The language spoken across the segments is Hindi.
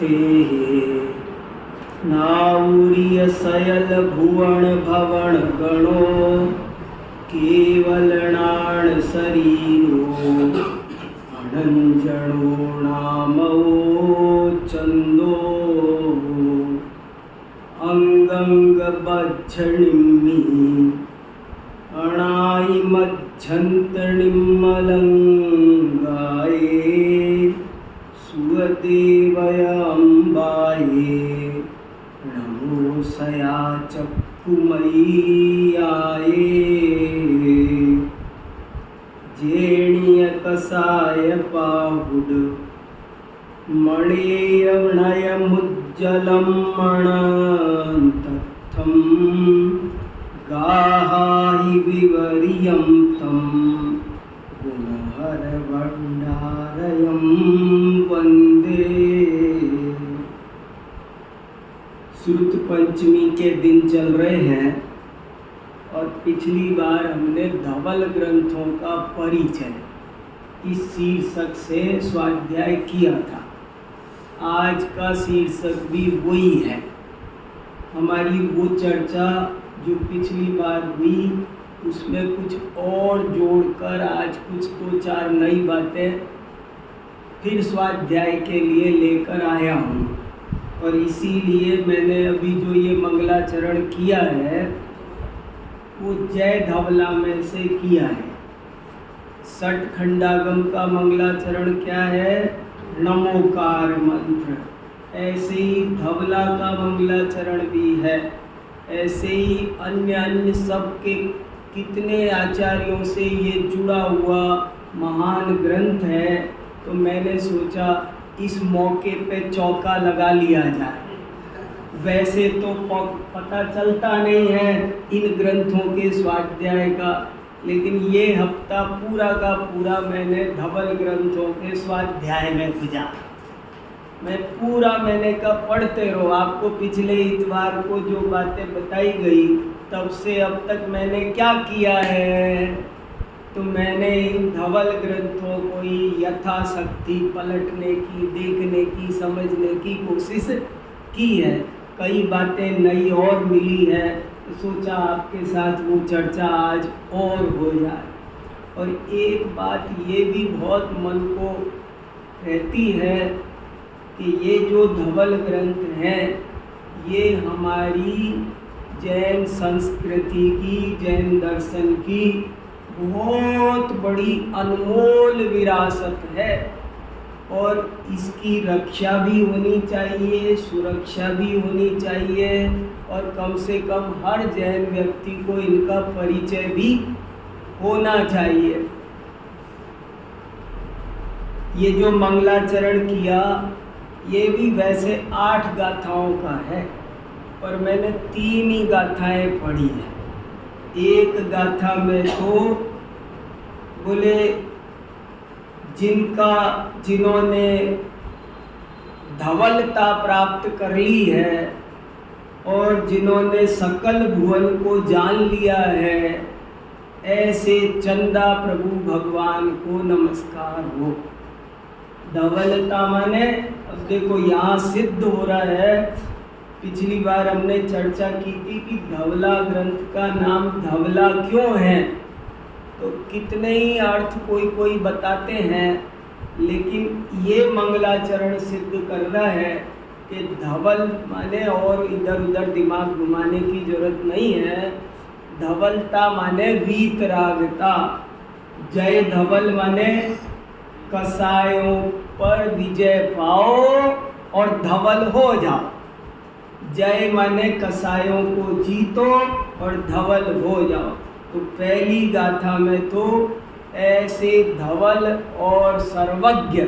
ते नाउरिय सयल भुवन भवन गणो केवल नाण शरीरो अनंजनो नामो चंदो अंगंग बज्झनिम्मि अणाई मज्झन्तनिम्मलंगाये सुदेवय अम्बाये नमो सया चक्षुमय्याये जेणीय कसाय पाहुड मणेयनयमुज्जलं मणन्तत्थं गाहाहि विवर्यं तं गुणहरभण्डारयं वन्दे। श्रुत पंचमी के दिन चल रहे हैं और पिछली बार हमने धवल ग्रंथों का परिचय इस शीर्षक से स्वाध्याय किया था। आज का शीर्षक भी वही है। हमारी वो चर्चा जो पिछली बार हुई उसमें कुछ और जोड़कर आज कुछ दो चार नई बातें फिर स्वाध्याय के लिए लेकर आया हूँ और इसीलिए मैंने अभी जो ये मंगलाचरण किया है वो जय धवला में से किया है। षट खंडागम का मंगलाचरण क्या है? नमोकार मंत्र। ऐसे ही धवला का मंगलाचरण भी है। ऐसे ही अन्य सब के कितने आचार्यों से ये जुड़ा हुआ महान ग्रंथ है। तो मैंने सोचा इस मौके पे चौका लगा लिया जाए। वैसे तो पता चलता नहीं है इन ग्रंथों के स्वाध्याय का, लेकिन ये हफ्ता पूरा का पूरा मैंने धवल ग्रंथों के स्वाध्याय में गुजारा। मैंने कहा पढ़ते रहो। आपको पिछले इतवार को जो बातें बताई गई तब से अब तक मैंने क्या किया है, तो मैंने इन धवल ग्रंथों को ही यथाशक्ति पलटने की, देखने की, समझने की कोशिश की है। कई बातें नई और मिली है तो सोचा आपके साथ वो चर्चा आज और हो जाए। और एक बात ये भी बहुत मन को रहती है कि ये जो धवल ग्रंथ हैं ये हमारी जैन संस्कृति की, जैन दर्शन की बहुत बड़ी अनमोल विरासत है और इसकी रक्षा भी होनी चाहिए, सुरक्षा भी होनी चाहिए और कम से कम हर जैन व्यक्ति को इनका परिचय भी होना चाहिए। ये जो मंगलाचरण किया ये भी वैसे 8 गाथाओं का है, पर मैंने 3 ही गाथाएं पढ़ी हैं। एक गाथा में तो बोले जिन्होंने धवलता प्राप्त कर ली है और जिन्होंने सकल भुवन को जान लिया है, ऐसे चंदा प्रभु भगवान को नमस्कार हो। धवलता माने अब देखो यहाँ सिद्ध हो रहा है। पिछली बार हमने चर्चा की थी कि धवला ग्रंथ का नाम धवला क्यों है, तो कितने ही अर्थ कोई बताते हैं, लेकिन ये मंगलाचरण सिद्ध कर रहा है कि धवल माने और इधर उधर दिमाग घुमाने की जरूरत नहीं है। धवलता माने वीतरागता। जय धवल माने कसायों पर विजय पाओ और धवल हो जाओ। जय माने कसायों को जीतो और धवल हो जाओ। तो पहली गाथा में तो ऐसे धवल और सर्वज्ञ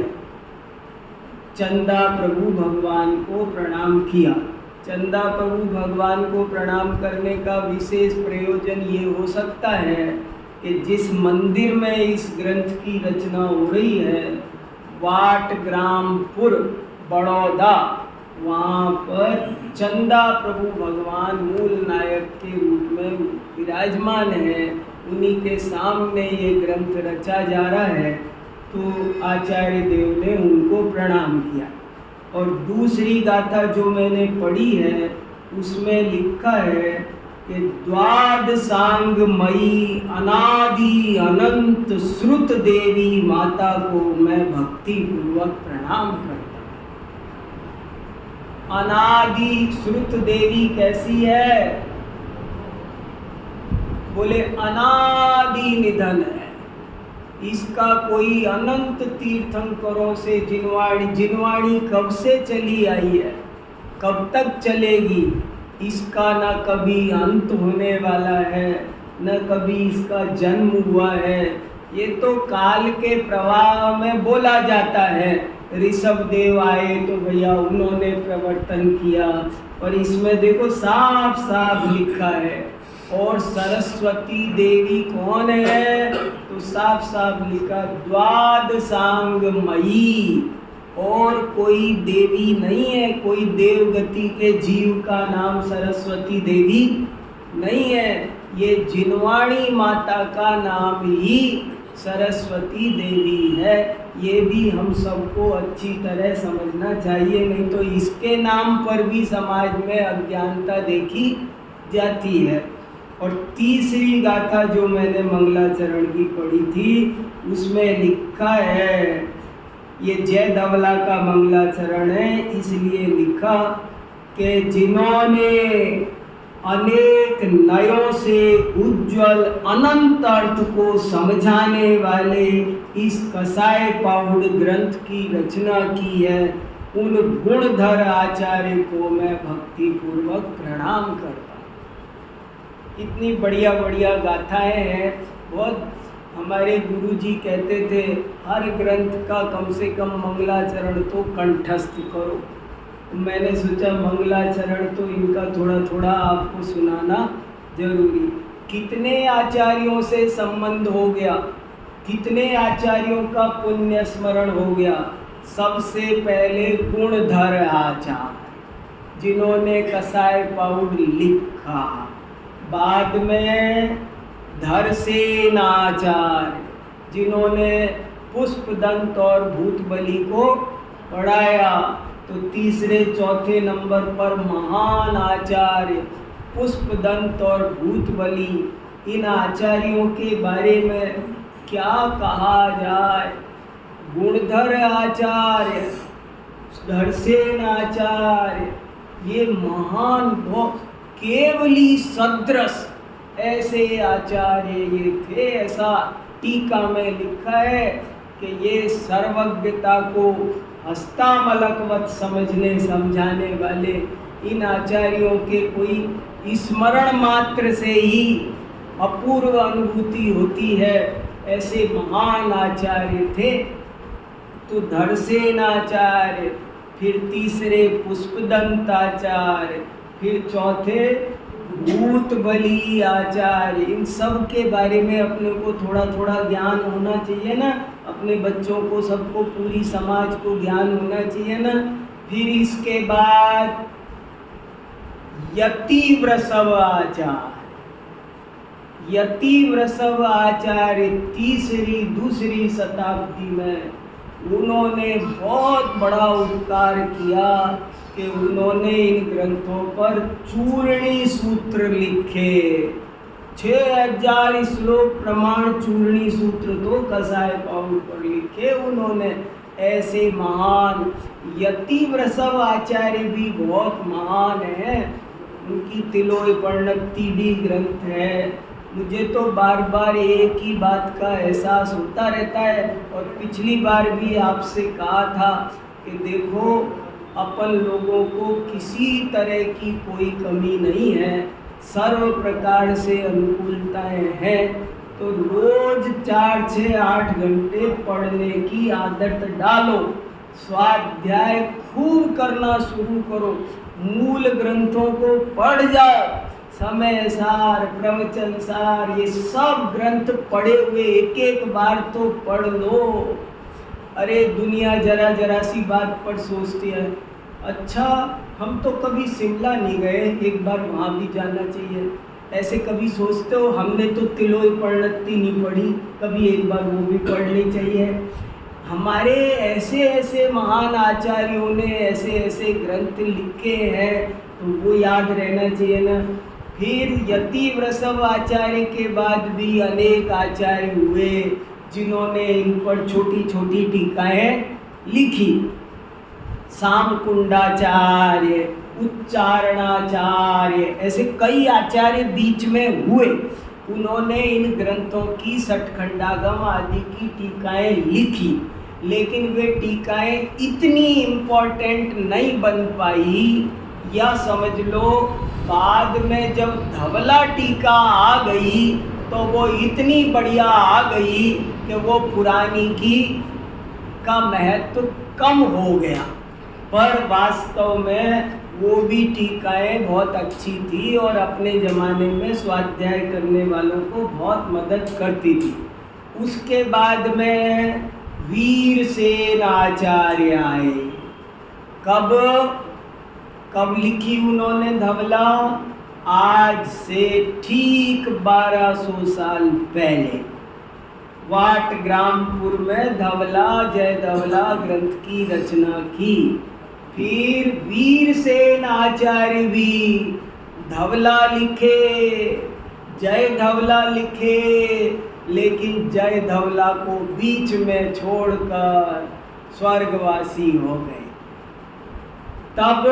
चंदा प्रभु भगवान को प्रणाम किया। चंदा प्रभु भगवान को प्रणाम करने का विशेष प्रयोजन ये हो सकता है कि जिस मंदिर में इस ग्रंथ की रचना हो रही है, वाटग्रामपुर बड़ौदा, वहाँ पर चंदा प्रभु भगवान मूल नायक के रूप में विराजमान है। उन्हीं के सामने ये ग्रंथ रचा जा रहा है। तो आचार्य देव ने उनको प्रणाम किया और दूसरी गाथा जो मैंने पढ़ी है उसमें लिखा है कि द्वादशांगमयी अनादि अनंत श्रुत देवी माता को मैं भक्ति पूर्वक प्रणाम करता हूँ। अनादि श्रुत देवी कैसी है? बोले अनादि निधन है, इसका कोई अनंत तीर्थंकरों से जिनवाणी कब से चली आई है, कब तक चलेगी, इसका न कभी अंत होने वाला है, न कभी इसका जन्म हुआ है। ये तो काल के प्रवाह में बोला जाता है। ऋषभ देव आए तो भैया उन्होंने प्रवर्तन किया, और इसमें देखो साफ साफ लिखा है। और सरस्वती देवी कौन है? तो साफ साफ लिखा द्वादशांगमयी, और कोई देवी नहीं है, कोई देवगति के जीव का नाम सरस्वती देवी नहीं है। ये जिनवाणी माता का नाम ही सरस्वती देवी है। ये भी हम सबको अच्छी तरह समझना चाहिए, नहीं तो इसके नाम पर भी समाज में अज्ञानता देखी जाती है। और तीसरी गाथा जो मैंने मंगलाचरण की पढ़ी थी उसमें लिखा है, ये जय धवला का मंगलाचरण है, इसलिए लिखा कि जिन्होंने अनेक नयों से उज्जवल अनंत अर्थ को समझाने वाले इस कसाय पाहुड़ ग्रंथ की रचना की है, उन गुणधर आचार्य को मैं भक्ति पूर्वक प्रणाम करता हूँ। इतनी बढ़िया बढ़िया गाथाएं हैं। बहुत हमारे गुरुजी कहते थे हर ग्रंथ का कम से कम मंगलाचरण तो कंठस्थ करो। मैंने सोचा मंगलाचरण तो इनका थोड़ा थोड़ा आपको सुनाना जरूरी। कितने आचार्यों से संबंध हो गया, कितने आचार्यों का पुण्य स्मरण हो गया। सबसे पहले गुणधर आचार्य जिन्होंने कसाय पाहुड़ लिखा, बाद में धरसेन आचार्य जिन्होंने पुष्पदंत और भूतबली को पढ़ाया, तो तीसरे चौथे नंबर पर महान आचार्य पुष्पदंत और भूतबली। इन आचार्यों के बारे में क्या कहा जाए। गुणधर आचार्य, धरसेन आचार्य, ये महान केवली सदृश ऐसे आचार्य ये थे। ऐसा टीका में लिखा है कि ये सर्वज्ञता को हस्तामलकवत समझने समझाने वाले इन आचार्यों के कोई स्मरण मात्र से ही अपूर्व अनुभूति होती है, ऐसे महान आचार्य थे। तो धरसेन आचार्य, फिर तीसरे पुष्पदंत आचार्य, फिर चौथे भूतबली आचार्य। इन सब के बारे में अपने को थोड़ा थोड़ा ज्ञान होना चाहिए ना, अपने बच्चों को, सबको, पूरी समाज को ज्ञान होना चाहिए ना। फिर इसके बाद यतिवृषभ आचार्य, यतिवृषभ आचार्य दूसरी शताब्दी में उन्होंने बहुत बड़ा उपकार किया कि उन्होंने इन ग्रंथों पर चूर्णी सूत्र लिखे। 6000 श्लोक प्रमाण चूर्णी सूत्र तो कसाय पाहुड़ पर लिखे उन्होंने। ऐसे महान यतिवृषभ आचार्य भी बहुत महान हैं। उनकी तिलोय पर्णक्ति भी ग्रंथ है। मुझे तो बार बार एक ही बात का एहसास होता रहता है, और पिछली बार भी आपसे कहा था कि देखो अपन लोगों को किसी तरह की कोई कमी नहीं है, सर्व प्रकार से अनुकूलताएं हैं। तो रोज 4, 6, 8 घंटे पढ़ने की आदत डालो, स्वाध्याय खूब करना शुरू करो, मूल ग्रंथों को पढ़ जाओ। समय सार, प्रवचन सार, ये सब ग्रंथ पढ़े हुए एक एक बार तो पढ़ लो। अरे दुनिया जरा जरा सी बात पर सोचती है, अच्छा हम तो कभी शिमला नहीं गए, एक बार वहाँ भी जाना चाहिए। ऐसे कभी सोचते हो? हमने तो तिलोय पर्णक्ति नहीं पढ़ी, कभी एक बार वो भी पढ़नी चाहिए। हमारे ऐसे ऐसे महान आचार्यों ने ऐसे ऐसे ग्रंथ लिखे हैं, तो वो याद रहना चाहिए ना। फिर यति वृषभ आचार्य के बाद भी अनेक आचार्य हुए जिन्होंने इन पर छोटी छोटी टीकाएं लिखी। साम कुंडाचार्य, उच्चारणाचार्य, ऐसे कई आचार्य बीच में हुए। उन्होंने इन ग्रंथों की षटखंडागम आदि की टीकाएं लिखी, लेकिन वे टीकाएं इतनी इम्पोर्टेंट नहीं बन पाई। या समझ लो बाद में जब धवला टीका आ गई तो वो इतनी बढ़िया आ गई कि वो पुरानी की का महत्व कम हो गया। पर वास्तव में वो भी टीकाएं बहुत अच्छी थी और अपने ज़माने में स्वाध्याय करने वालों को बहुत मदद करती थी। उसके बाद में वीरसेन आचार्य आए। कब लिखी उन्होंने धवला? आज से ठीक 1200 साल पहले वाटग्रामपुर में धवला जय धवला ग्रंथ की रचना की। फिर वीरसेन आचार्य भी धवला लिखे, जय धवला लिखे, लेकिन जय धवला को बीच में छोड़कर स्वर्गवासी हो गए। तब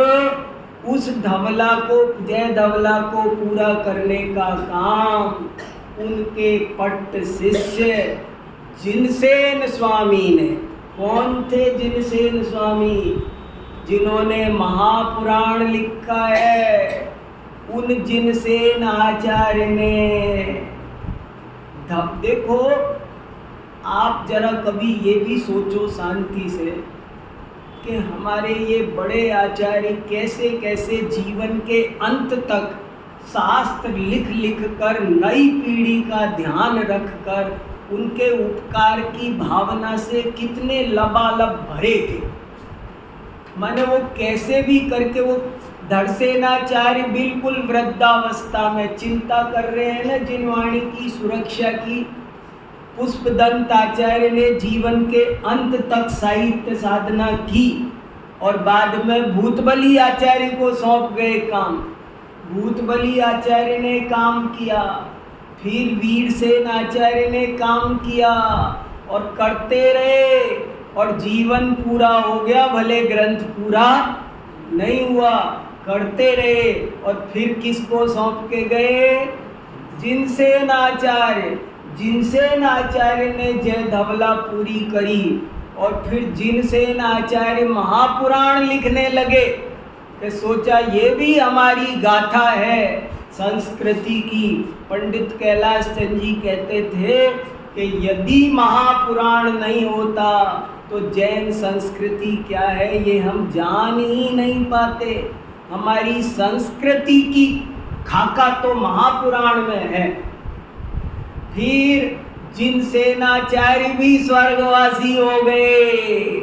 उस धवला को, जय धवला को पूरा करने का काम उनके पट्ट शिष्य जिनसेन स्वामी ने। कौन थे जिनसेन स्वामी? जिन्होंने महापुराण लिखा है। उन जिनसेन आचार्य ने देखो, आप जरा कभी ये भी सोचो शांति से कि हमारे ये बड़े आचार्य कैसे कैसे जीवन के अंत तक शास्त्र लिख लिख कर नई पीढ़ी का ध्यान रख कर उनके उपकार की भावना से कितने लबालब भरे थे। माने वो कैसे भी करके वो धड़सेनाचार्य बिल्कुल वृद्धावस्था में चिंता कर रहे हैं ना जिनवाणी की सुरक्षा की। पुष्पदंत आचार्य ने जीवन के अंत तक साहित्य साधना की और बाद में भूतबली आचार्य को सौंप गए काम। भूतबली आचार्य ने काम किया, फिर वीरसेन आचार्य ने काम किया और करते रहे और जीवन पूरा हो गया, भले ग्रंथ पूरा नहीं हुआ, करते रहे। और फिर किसको सौंप के गए? जिनसेन आचार्य। जिनसेन आचार्य ने जय धवला पूरी करी और फिर जिनसेन आचार्य महापुराण लिखने लगे। कि सोचा ये भी हमारी गाथा है संस्कृति की। पंडित कैलाश चंद जी कहते थे कि यदि महापुराण नहीं होता तो जैन संस्कृति क्या है ये हम जान ही नहीं पाते। हमारी संस्कृति की खाका तो महापुराण में है। फिर जिनसेनाचार्य भी स्वर्गवासी हो गए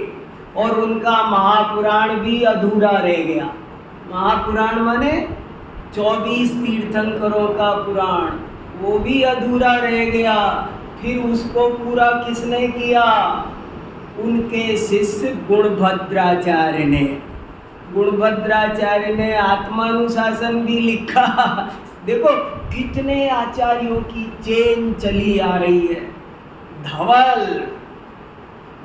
और उनका महापुराण भी अधूरा रह गया। महापुराण माने 24 तीर्थंकरों का पुराण, वो भी अधूरा रह गया। फिर उसको पूरा किसने किया? उनके शिष्य गुणभद्राचार्य ने। गुणभद्राचार्य ने आत्मानुशासन भी लिखा। देखो कितने आचार्यों की चेन चली आ रही है। धवल,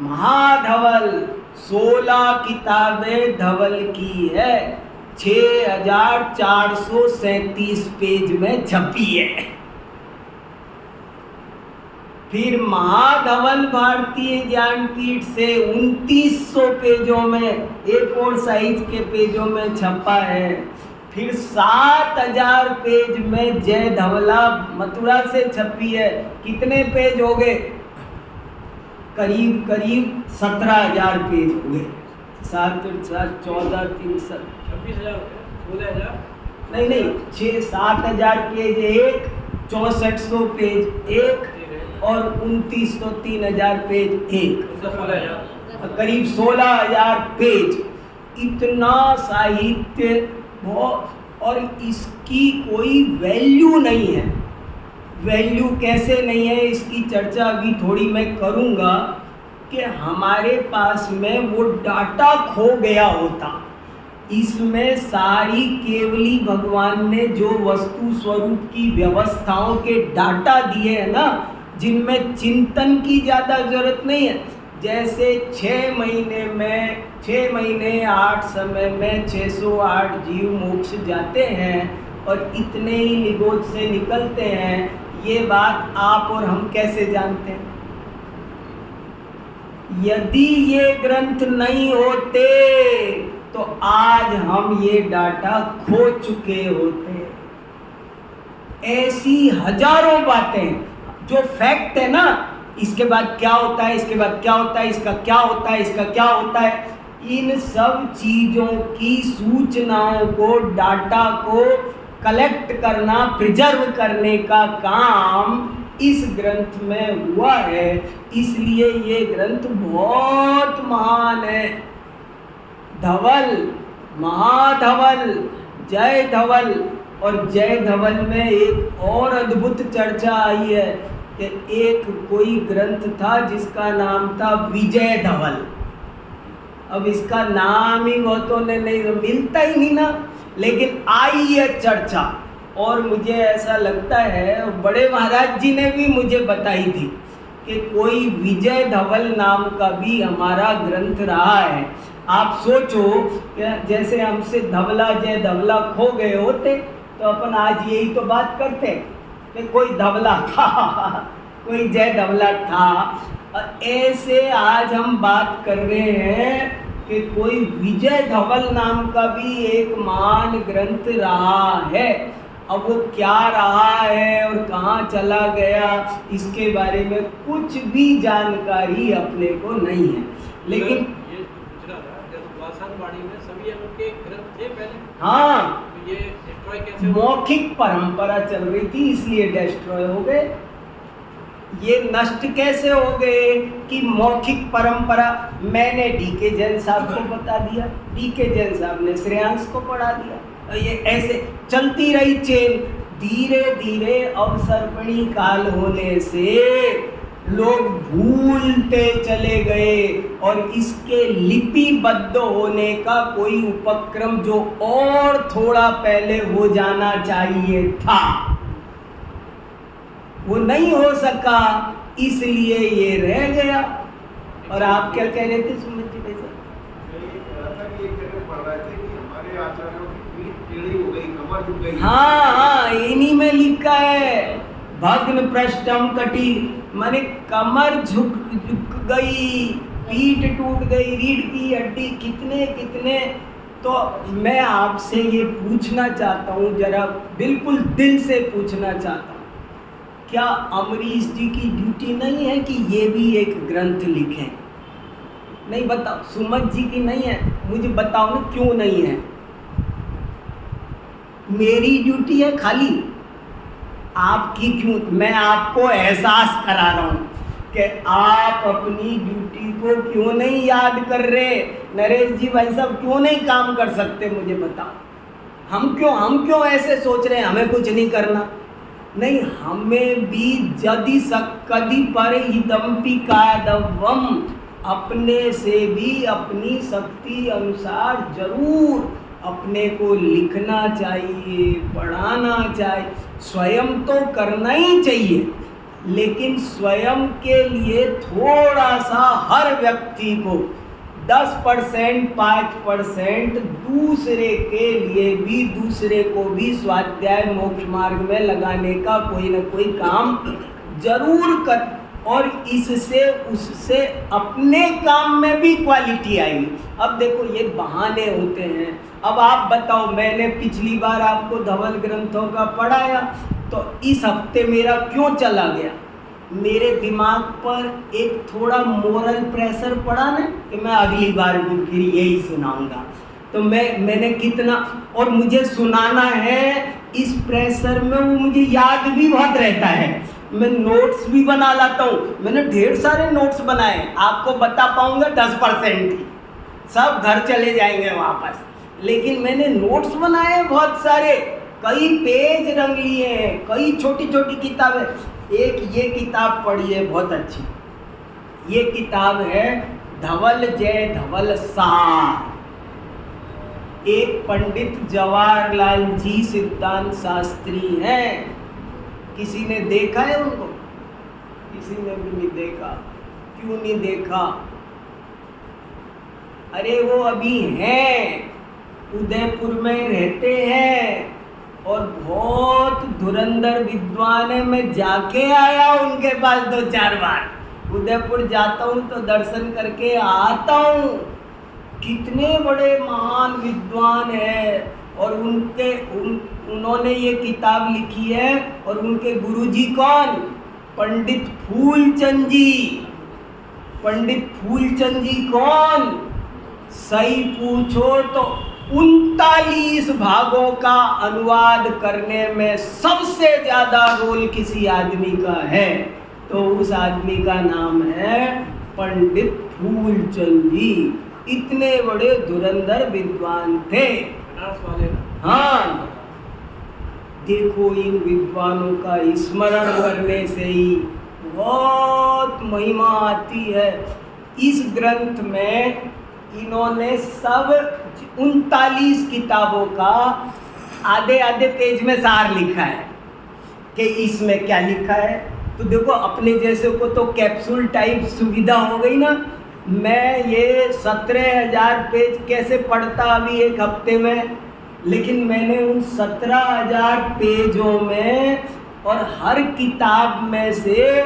महाधवल 16 किताबें धवल की है, 6437 पेज में छपी है। फिर महाधवल भारतीय ज्ञानपीठ से 2900 पेजों में A4 साइज के पेजों में छपा है। फिर 7000 पेज में जय धवला मथुरा से छपी है। कितने पेज हो गए? करीब 17,000 पेज हो गए। 7 14 3 26,000 16,000 नहीं 6-7,000 पेज एक, 6400 पेज एक और 2900 3,000 पेज एक, करीब 16,000 पेज। इतना साहित्य और इसकी कोई वैल्यू नहीं है। वैल्यू कैसे नहीं है इसकी चर्चा अभी थोड़ी मैं करूँगा कि हमारे पास में वो डाटा खो गया होता। इसमें सारी केवली भगवान ने जो वस्तु स्वरूप की व्यवस्थाओं के डाटा दिए हैं ना, जिनमें चिंतन की ज़्यादा जरूरत नहीं है। जैसे 6 महीने 8 समय में 608 जीव मोक्ष जाते हैं और इतने ही निगोद से निकलते हैं, ये बात आप और हम कैसे जानते हैं? यदि ये ग्रंथ नहीं होते तो आज हम ये डाटा खो चुके होते। ऐसी हजारों बातें जो फैक्ट है ना, इसके बाद क्या होता है, इसके बाद क्या होता है, इसका क्या होता है, इसका क्या होता है, इन सब चीजों की सूचनाओं को, डाटा को कलेक्ट करना, प्रिजर्व करने का काम इस ग्रंथ में हुआ है। इसलिए ये ग्रंथ बहुत महान है। धवल, महाधवल, जय धवल। और जय धवल में एक और अद्भुत चर्चा आई है कि एक कोई ग्रंथ था जिसका नाम था विजय धवल। अब इसका नाम ही बहुतों ने नहीं, मिलता ही नहीं ना, लेकिन आई है चर्चा। और मुझे ऐसा लगता है, बड़े महाराज जी ने भी मुझे बताई थी कि कोई विजय धवल नाम का भी हमारा ग्रंथ रहा है। आप सोचो कि जैसे हमसे धवला जय धवला खो गए होते तो अपन आज यही तो बात करते कि कोई धवला था, कोई जय धवला था। और ऐसे आज हम बात कर रहे हैं कि कोई विजय धवल नाम का भी एक महान ग्रंथ रहा है। अब वो क्या रहा है और कहाँ चला गया, इसके बारे में कुछ भी जानकारी अपने को नहीं है। लेकिन ये पूछ रहा था, जब वासनवाणी में सभी के ग्रंथ थे पहले, हाँ, तो ये डिस्ट्रॉय कैसे? मौखिक परंपरा चल रही थी, इसलिए डिस्ट्रॉय हो गए। ये नष्ट कैसे हो गए कि मौखिक परंपरा, मैंने डीके जैन साहब को बता दिया, डीके जैन साहब ने श्रेयांश को पढ़ा दिया, और ये ऐसे चलती रही चेन। धीरे धीरे अवसर्पणी काल होने से लोग भूलते चले गए और इसके लिपिबद्ध होने का कोई उपक्रम जो और थोड़ा पहले हो जाना चाहिए था, वो नहीं हो सका, इसलिए ये रह गया। और आप क्या कह रहे थे सुमित जी? कैसे हाँ, इन्हीं में लिखा है भग्न पृष्ठम कटी, माने कमर झुक गई, पीठ टूट गई, रीढ़ की हड्डी, कितने कितने। तो मैं आपसे ये पूछना चाहता हूँ, जरा बिल्कुल दिल से पूछना चाहता हूँ, क्या अमरीश जी की ड्यूटी नहीं है कि ये भी एक ग्रंथ लिखें? नहीं, बताओ। सुमत जी की नहीं है? मुझे बताओ ना क्यों नहीं है? मेरी ड्यूटी है खाली, आपकी क्यों? मैं आपको एहसास करा रहा हूँ कि आप अपनी ड्यूटी को क्यों नहीं याद कर रहे। नरेश जी भाई साहब क्यों नहीं काम कर सकते? मुझे बताओ। हम क्यों ऐसे सोच रहे हैं हमें कुछ नहीं करना? नहीं, हमें भी यदि कदी पर हिदम्पि कादवम, अपने से भी अपनी शक्ति अनुसार जरूर अपने को लिखना चाहिए, पढ़ाना चाहिए, स्वयं तो करना ही चाहिए, लेकिन स्वयं के लिए थोड़ा सा हर व्यक्ति को 10% 5% दूसरे के लिए भी, दूसरे को भी स्वाध्याय मोक्ष मार्ग में लगाने का कोई ना कोई काम जरूर कर, और इससे उससे अपने काम में भी क्वालिटी आएगी। अब देखो, ये बहाने होते हैं। अब आप बताओ, मैंने पिछली बार आपको धवल ग्रंथों का पढ़ाया, तो इस हफ्ते मेरा क्यों चला गया? मेरे दिमाग पर एक थोड़ा मोरल प्रेशर पड़ा ना कि मैं अगली बार भी फिर यही सुनाऊंगा। तो मैंने कितना, और मुझे सुनाना है, इस प्रेशर में वो मुझे याद भी बहुत रहता है। मैं नोट्स भी बना लाता हूँ, मैंने ढेर सारे नोट्स बनाए, आपको बता पाऊंगा 10% ही, सब घर चले जाएंगे वापस। लेकिन मैंने नोट्स बनाए बहुत सारे, कई पेज रंग लिए हैं, कई छोटी छोटी किताबें। एक ये किताब पढ़ी है बहुत अच्छी, ये किताब है धवल जय धवल सार। एक पंडित जवाहरलाल जी सिद्धांत शास्त्री हैं। किसी ने देखा है उनको? किसी ने भी नहीं देखा। क्यों नहीं देखा? अरे वो अभी हैं, उदयपुर में रहते हैं और बहुत धुरंधर विद्वान है। मैं जाके आया उनके पास 2-4 बार। उदयपुर जाता हूँ तो दर्शन करके आता हूँ। कितने बड़े महान विद्वान है और उन्होंने ये किताब लिखी है। और उनके गुरुजी कौन? पंडित फूलचंद जी। पंडित फूलचंद जी कौन? सही पूछो तो 39 भागों का अनुवाद करने में सबसे ज्यादा रोल किसी आदमी का है तो उस आदमी का नाम है पंडित फूलचंद जी। इतने बड़े धुरंधर विद्वान थे। बनारस वाले ना? हाँ, देखो इन विद्वानों का स्मरण करने से ही बहुत महिमा आती है। इस ग्रंथ में इन्होंने सब 39 किताबों का आधे आधे पेज में सार लिखा है कि इसमें क्या लिखा है। तो देखो अपने जैसे को तो कैप्सूल टाइप सुविधा हो गई ना। मैं ये 17,000 पेज कैसे पढ़ता अभी एक हफ्ते में, लेकिन मैंने उन 17,000 पेजों में और हर किताब में से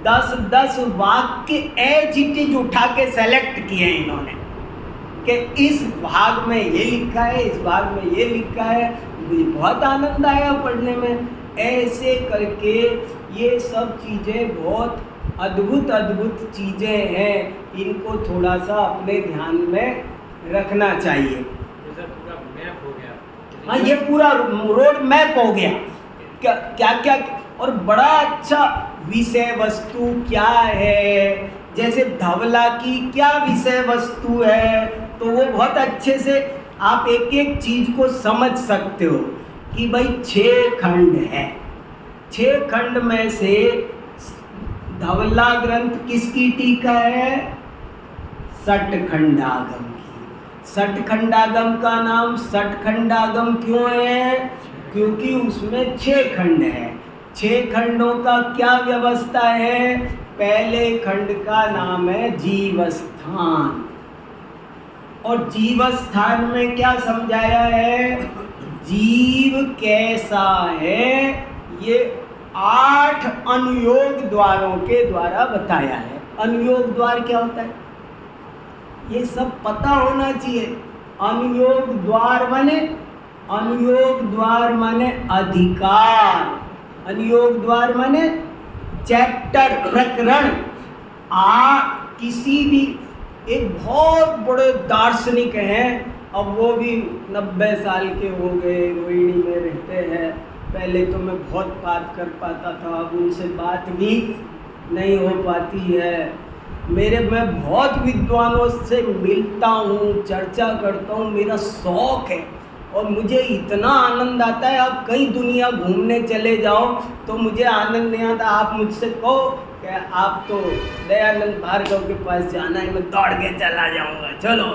10-10 वाक्य एज इट इज उठा के सेलेक्ट किए इन्होंने कि इस भाग में ये लिखा है, इस भाग में ये लिखा है। मुझे बहुत आनंद आया पढ़ने में। ऐसे करके ये सब चीज़ें बहुत अद्भुत चीज़ें हैं। इनको थोड़ा सा अपने ध्यान में रखना चाहिए। जैसा पूरा मैप हो गया। हाँ, ये पूरा रोड मैप हो गया। क्या क्या और बड़ा अच्छा विषय वस्तु क्या है, जैसे धवला की क्या विषय वस्तु है, तो वो बहुत अच्छे से आप एक एक चीज को समझ सकते हो कि भाई 6 खंड है। 6 खंड में से धवला ग्रंथ किसकी टीका है? सठखंडागम की। सठखंडागम का नाम सठखंडागम क्यों है? क्योंकि उसमें 6 खंड है। 6 खंडों का क्या व्यवस्था है? पहले खंड का नाम है जीवस्थान और जीवस्थान में क्या समझाया है? जीव कैसा है ये 8 अनुयोग द्वारों के द्वारा बताया है। अनुयोग द्वार क्या होता है ये सब पता होना चाहिए। अनुयोग द्वार माने अधिकार। अनुयोग द्वार माने चैप्टर, प्रकरण। किसी भी एक बहुत बड़े दार्शनिक हैं, अब वो भी 90 साल के हो गए, रोहिणी में रहते हैं। पहले तो मैं बहुत बात कर पाता था, अब उनसे बात भी नहीं हो पाती है। मैं बहुत विद्वानों से मिलता हूँ, चर्चा करता हूँ, मेरा शौक़ है और मुझे इतना आनंद आता है। आप कहीं दुनिया घूमने चले जाओ तो मुझे आनंद नहीं आता। आप मुझसे कहो कि आप तो दयानंद भार्गव के पास जाना है, मैं दौड़ के चला जाऊंगा, चलो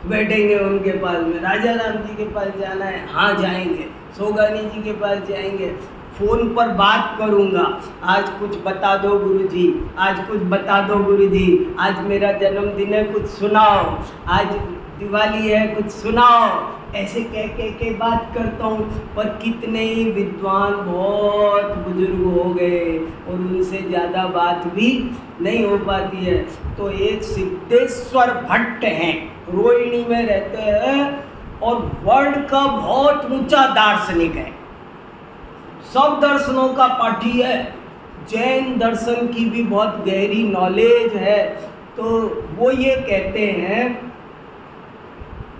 बैठेंगे उनके पास में। राजा राम जी के पास जाना है, हाँ जाएंगे। सोगानी जी के पास जाएंगे, फ़ोन पर बात करूंगा, आज कुछ बता दो गुरुजी, आज कुछ बता दो गुरुजी, आज मेरा जन्मदिन है कुछ सुनाओ, आज दिवाली है कुछ सुनाओ। ऐसे कह के बात करता हूँ। पर कितने ही विद्वान बहुत बुजुर्ग हो गए और उनसे ज़्यादा बात भी नहीं हो पाती है। तो एक सिद्धेश्वर भट्ट हैं, रोहिणी में रहते हैं और वर्ल्ड का बहुत ऊंचा दार्शनिक है, सब दर्शनों का पाठी है, जैन दर्शन की भी बहुत गहरी नॉलेज है। तो वो ये कहते हैं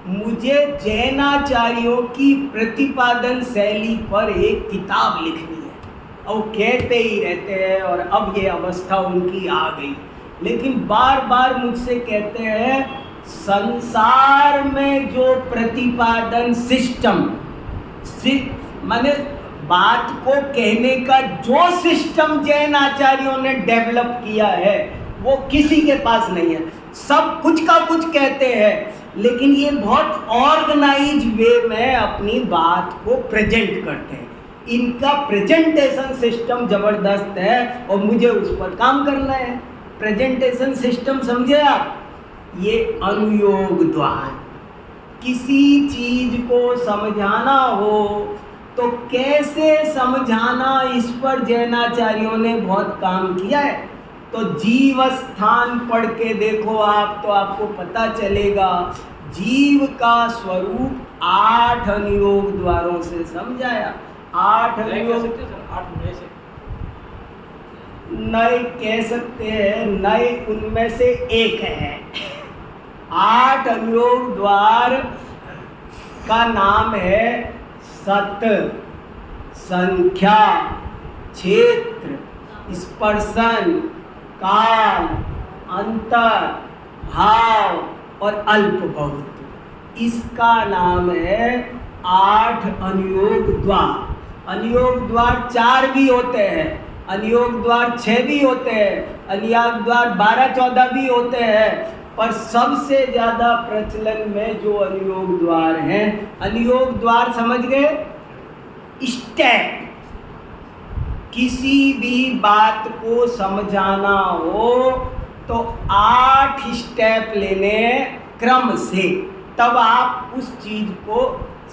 मुझे जैनाचार्यों की प्रतिपादन शैली पर एक किताब लिखनी है। और कहते ही रहते हैं और अब ये अवस्था उनकी आ गई, लेकिन बार बार मुझसे कहते हैं संसार में जो प्रतिपादन सिस्टम माने बात को कहने का जो सिस्टम जैन आचार्यों ने डेवलप किया है वो किसी के पास नहीं है। सब कुछ का कुछ कहते हैं, लेकिन ये बहुत ऑर्गेनाइज वे में अपनी बात को प्रेजेंट करते हैं। इनका प्रेजेंटेशन सिस्टम ज़बरदस्त है और मुझे उस पर काम करना है। प्रेजेंटेशन सिस्टम समझे आप? ये अनुयोग द्वार। किसी चीज को समझाना हो तो कैसे समझाना, इस पर जैनाचार्यों ने बहुत काम किया है। तो जीव स्थान पढ़ के देखो आप, तो आपको पता चलेगा जीव का स्वरूप 8 अनुयोग द्वारों से समझाया। 8 अनुयोग नए कह सकते हैं, नए उनमें से एक है। 8 अनुयोग द्वार का नाम है सत, संख्या, क्षेत्र, स्पर्शन, काल, अंतर, भाव और अल्प बहुत। इसका नाम है 8 अनुयोग द्वार। अनुयोग द्वार 4 भी होते हैं, अनुयोग द्वार 6 भी होते हैं, अनुयोग द्वार 12-14 भी होते हैं, पर सबसे ज़्यादा प्रचलन में जो अनुयोग द्वार हैं, अनुयोग द्वार समझ गए? स्टेप। किसी भी बात को समझाना हो तो 8 स्टेप लेने क्रम से, तब आप उस चीज़ को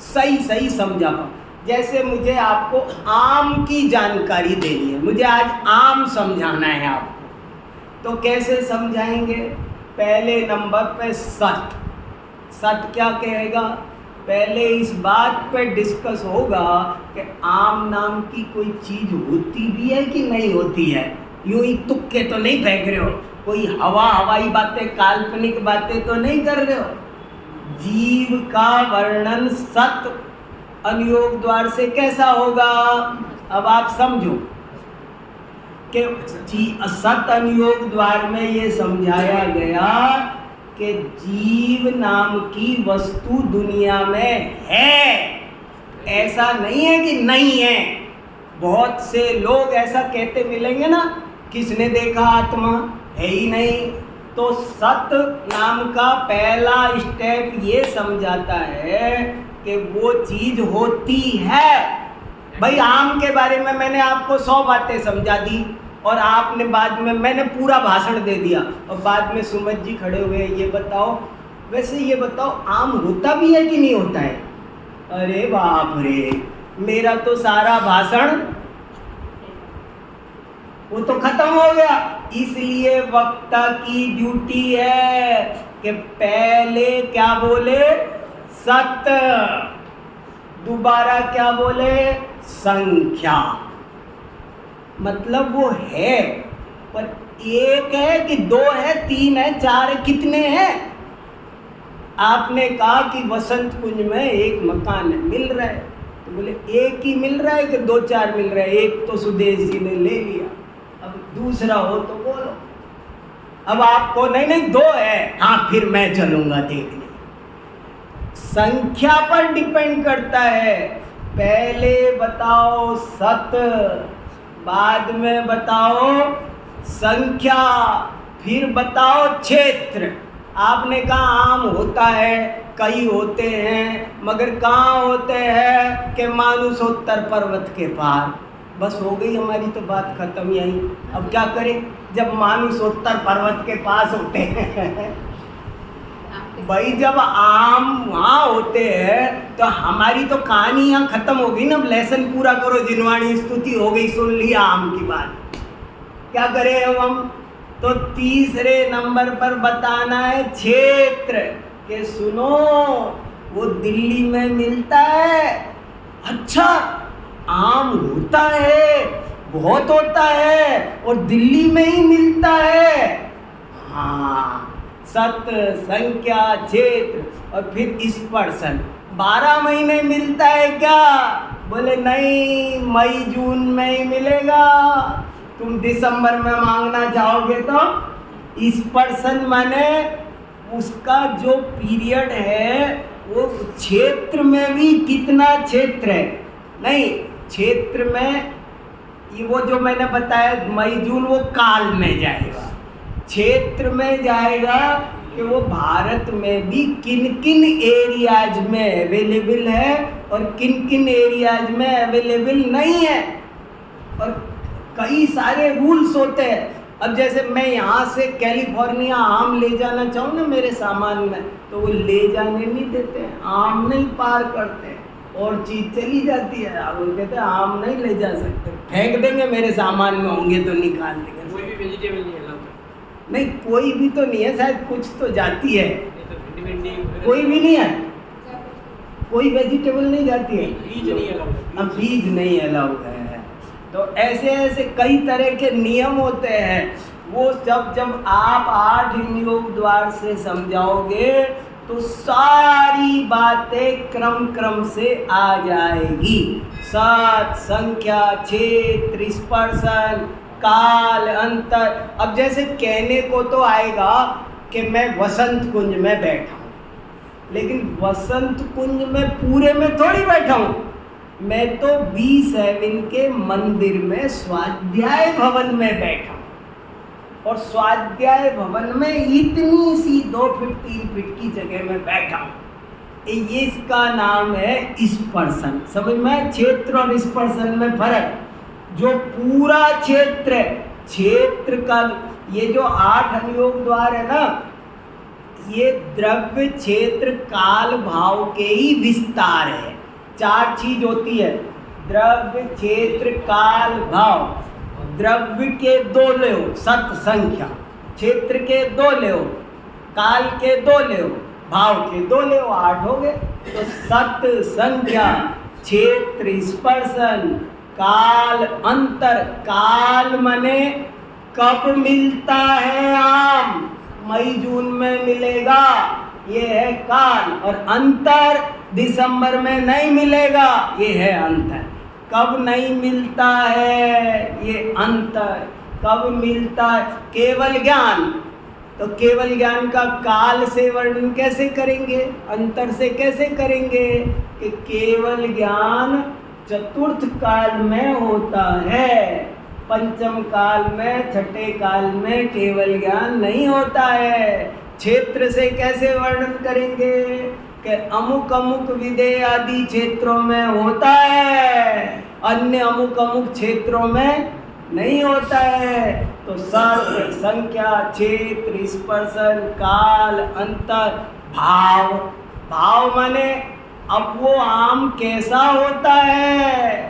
सही सही समझा पाओ। जैसे मुझे आपको आम की जानकारी देनी है, मुझे आज आम समझाना है आपको, तो कैसे समझाएंगे? पहले नंबर पे सत। सत क्या कहेगा? पहले इस बात पे डिस्कस होगा कि आम नाम की कोई चीज़ होती भी है कि नहीं होती है। यूं ही तुक्के तो नहीं फेंक रहे हो, कोई हवाई बातें, काल्पनिक बातें तो नहीं कर रहे हो। जीव का वर्णन सत अनुयोग द्वार से कैसा होगा? अब आप समझो कि सत अनुयोग द्वार में ये समझाया गया कि जीव नाम की वस्तु दुनिया में है, ऐसा नहीं है कि नहीं है। बहुत से लोग ऐसा कहते मिलेंगे ना, किसने देखा आत्मा, है ही नहीं। तो सत नाम का पहला स्टेप ये समझाता है कि वो चीज़ होती है। भाई आम के बारे में मैंने आपको 100 बातें समझा दी और आपने बाद में, मैंने पूरा भाषण दे दिया और बाद में सुमित जी खड़े हुए, ये बताओ, वैसे ये बताओ आम होता भी है कि नहीं होता है? अरे बाप रे, मेरा तो सारा भाषण वो तो खत्म हो गया। इसलिए वक्ता की ड्यूटी है कि पहले क्या बोले? सत्य, दोबारा क्या बोले? संख्या। मतलब वो है, पर एक है कि 2 है, 3 है, 4 है, कितने हैं? आपने कहा कि वसंत कुंज में एक मकान है, मिल रहा है, तो बोले एक ही मिल रहा है कि 2-4 मिल रहा है? एक तो सुदेश जी ने ले लिया, अब दूसरा हो तो बोलो। अब आपको नहीं 2 है, हाँ फिर मैं चलूंगा देखने। संख्या पर डिपेंड करता है। पहले बताओ सत, बाद में बताओ संख्या, फिर बताओ क्षेत्र। आपने कहा आम होता है, कई होते हैं, मगर कहाँ होते हैं? कि मानुषोत्तर पर्वत के पार। बस हो गई हमारी तो बात खत्म यहीं। अब क्या करें जब मानुषोत्तर पर्वत के पास होते हैं? भाई जब आम वहाँ होते हैं तो हमारी तो कहानी यहाँ खत्म हो गई ना। लेसन पूरा करो, जिनवाणी स्तुति हो गई, सुन लिया आम की बात। क्या करें अब हम? तो तीसरे नंबर पर बताना है क्षेत्र, के सुनो वो दिल्ली में मिलता है। अच्छा, आम होता है, बहुत होता है और दिल्ली में ही मिलता है। हाँ, सत्य, संख्या, क्षेत्र और फिर स्पर्शन। 12 महीने मिलता है क्या? बोले नहीं, मई जून में ही मिलेगा। तुम दिसंबर में मांगना चाहोगे तो स्पर्शन माने उसका जो पीरियड है वो क्षेत्र में भी कितना क्षेत्र है? नहीं, क्षेत्र में ये वो जो मैंने बताया मई जून, वो काल में जाएगा। क्षेत्र में जाएगा कि वो भारत में भी किन किन एरियाज में अवेलेबल है और किन किन एरियाज में अवेलेबल नहीं है। और कई सारे रूल्स होते हैं। अब जैसे मैं यहाँ से कैलिफोर्निया आम ले जाना चाहूँ ना मेरे सामान में, तो वो ले जाने नहीं देते हैं, आम नहीं पार करते हैं, और चीज़ चली जाती है। अब वो कहते हैं आम नहीं ले जा सकते, फेंक देंगे, मेरे सामान में होंगे तो निकाल देंगे। कोई भी वेजिटेबल नहीं है नहीं, कोई भी तो नहीं है, शायद कुछ तो जाती है, तो भिंडी कोई भी नहीं है, कोई वेजिटेबल नहीं जाती है, बीज नहीं अलाउड, अब बीज नहीं अलाउड है। तो ऐसे ऐसे कई तरह के नियम होते हैं। वो जब आप 8 योग द्वार से समझाओगे तो सारी बातें क्रम से आ जाएगी। सत, संख्या, क्षेत्र, स्पर्शन, काल, अंतर। अब जैसे कहने को तो आएगा कि मैं वसंत कुंज में बैठा हूँ, लेकिन वसंत कुंज में पूरे में थोड़ी बैठा हूँ, मैं तो B7 के मंदिर में स्वाध्याय भवन में बैठा हूँ। और स्वाध्याय भवन में इतनी सी 2 फीट 3 फीट की जगह में बैठा हूँ। ये इसका नाम है स्पर्शन। समझ में? क्षेत्र और स्पर्शन में फर्क। जो पूरा क्षेत्र का ये जो 8 अनुयोग द्वार है ना, ये द्रव्य, क्षेत्र, काल, भाव के ही विस्तार है। 4 चीज होती है, द्रव्य, क्षेत्र, काल, भाव। द्रव्य के 2 ले, सत, संख्या। क्षेत्र के 2 ले, काल के 2 ले, भाव के 2 ले, 8 हो गए। तो सत, संख्या, क्षेत्र, स्पर्शन, काल, अंतर। काल माने कब मिलता है आम, मई जून में मिलेगा, ये है काल। और अंतर दिसंबर में नहीं मिलेगा, ये है अंतर। कब नहीं मिलता है, ये अंतर। कब मिलता है? केवल ज्ञान। तो केवल ज्ञान का काल से वर्णन कैसे करेंगे, अंतर से कैसे करेंगे? कि केवल ज्ञान चतुर्थ काल में होता है, पंचम काल में, छठे काल में केवल ज्ञान नहीं होता है। क्षेत्र से कैसे वर्णन करेंगे? कि अमुक अमुक विदेह आदि क्षेत्रों में होता है, अन्य अमुक अमुक क्षेत्रों में नहीं होता है। तो सत, संख्या, क्षेत्र, स्पर्शन, काल, अंतर, भाव। भाव माने अब वो आम कैसा होता है?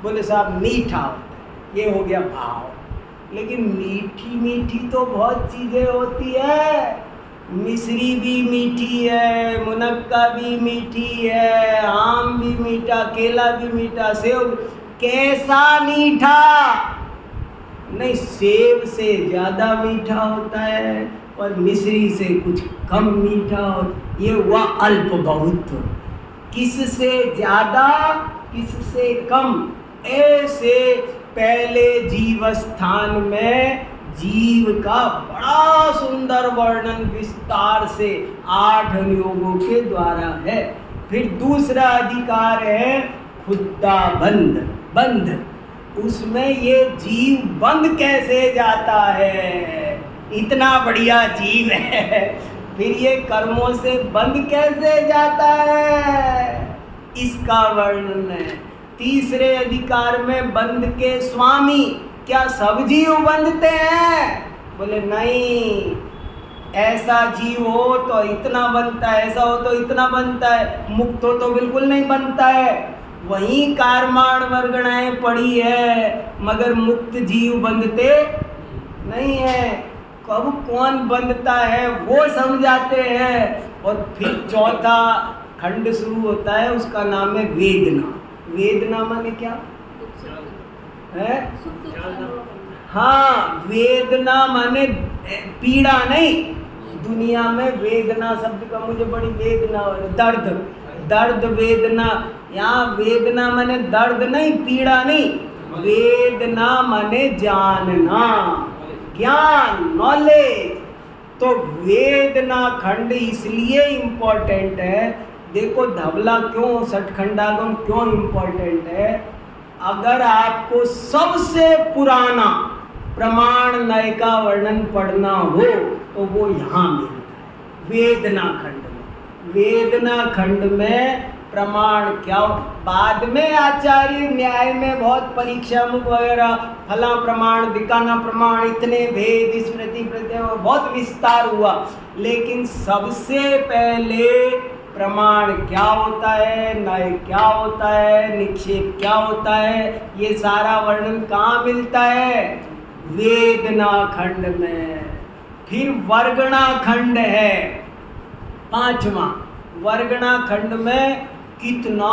बोले साहब मीठा होता है, ये हो गया भाव। लेकिन मीठी मीठी तो बहुत चीज़ें होती है। मिश्री भी मीठी है, मुनक्का भी मीठी है, आम भी मीठा, केला भी मीठा, सेब। कैसा मीठा? नहीं, सेब से ज़्यादा मीठा होता है और मिश्री से कुछ कम मीठा होता। ये हुआ अल्प बहुत। किससे ज़्यादा, किससे कम? ऐसे पहले जीव स्थान में जीव का बड़ा सुंदर वर्णन विस्तार से 8 अनुयोगों के द्वारा है। फिर दूसरा अधिकार है खुद्दा बंध। बंध उसमें ये जीव बंद कैसे जाता है? इतना बढ़िया जीव है, फिर ये कर्मों से बंद कैसे जाता है? इसका वर्णन है। तीसरे अधिकार में बंध के स्वामी। क्या सब जीव बंधते हैं? बोले नहीं, ऐसा जीव हो तो इतना बनता है, ऐसा हो तो इतना बनता है, मुक्त हो तो बिल्कुल नहीं बनता है। वहीं कारमाण वर्गणाएं पड़ी है, मगर मुक्त जीव बंधते नहीं है। कब कौन बंधता है वो समझाते हैं। और फिर चौथा खंड शुरू होता है, उसका नाम है वेदना। वेदना माने क्या है? हाँ, वेदना माने पीड़ा नहीं। दुनिया में वेदना शब्द का मुझे बड़ी वेदना हो, दर्द, दर्द वेदना। यहाँ वेदना माने दर्द नहीं, पीड़ा नहीं। वेदना माने जानना, ज्ञान, नॉलेज। तो वेदना खंड इसलिए इम्पोर्टेंट है। देखो धवला क्यों, सठखंडागम क्यों इम्पोर्टेंट है? अगर आपको सबसे पुराना प्रमाण नय का वर्णन पढ़ना हो तो वो यहाँ मिलता है वेदना खंड में। वेदना खंड में प्रमाण क्या हो, बाद में आचार्य न्याय में बहुत परीक्षा मुख वगैरह फला प्रमाण दिकाना प्रमाण इतने भेद स्मृति प्रत्यय बहुत विस्तार हुआ, लेकिन सबसे पहले प्रमाण क्या होता है, नय क्या होता है, निक्षेप क्या होता है, ये सारा वर्णन कहाँ मिलता है, वेदना खंड में। फिर वर्गणा खंड है पांचवा। वर्गणा खंड में कितना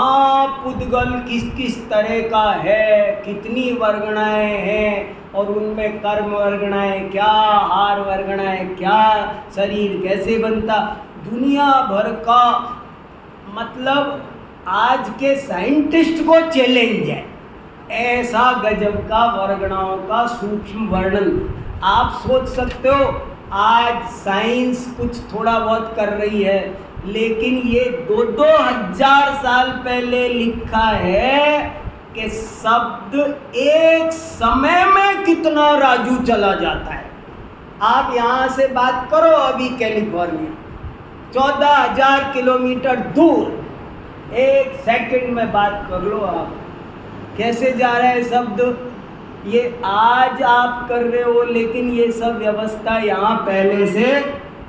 पुद्गल किस किस तरह का है, कितनी वर्गणाएं हैं और उनमें कर्म वर्गणाएं क्या, हार वर्गणाएं क्या, शरीर कैसे बनता, दुनिया भर का मतलब आज के साइंटिस्ट को चैलेंज है ऐसा गजब का वर्गणाओं का सूक्ष्म वर्णन। आप सोच सकते हो आज साइंस कुछ थोड़ा बहुत कर रही है, लेकिन ये 2-2 हजार साल पहले लिखा है कि शब्द एक समय में कितना राजू चला जाता है। आप यहाँ से बात करो अभी कैलिफोर्निया 14,000 किलोमीटर दूर, एक सेकंड में बात कर लो आप, कैसे जा रहा है शब्द। ये आज आप कर रहे हो, लेकिन ये सब व्यवस्था यहाँ पहले से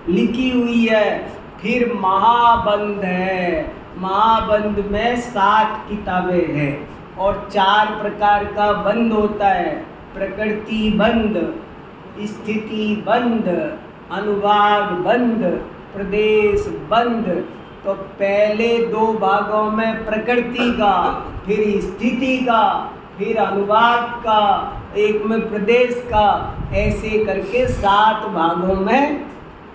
लिखी हुई है। फिर महाबंध है, महाबंध में 7 किताबें हैं और 4 प्रकार का बंध होता है, प्रकृति बंध, स्थिति बंध, अनुवाद बंध, प्रदेश बंध। तो पहले 2 भागों में प्रकृति का, फिर स्थिति का, फिर अनुवाद का, एक में प्रदेश का, ऐसे करके 7 भागों में।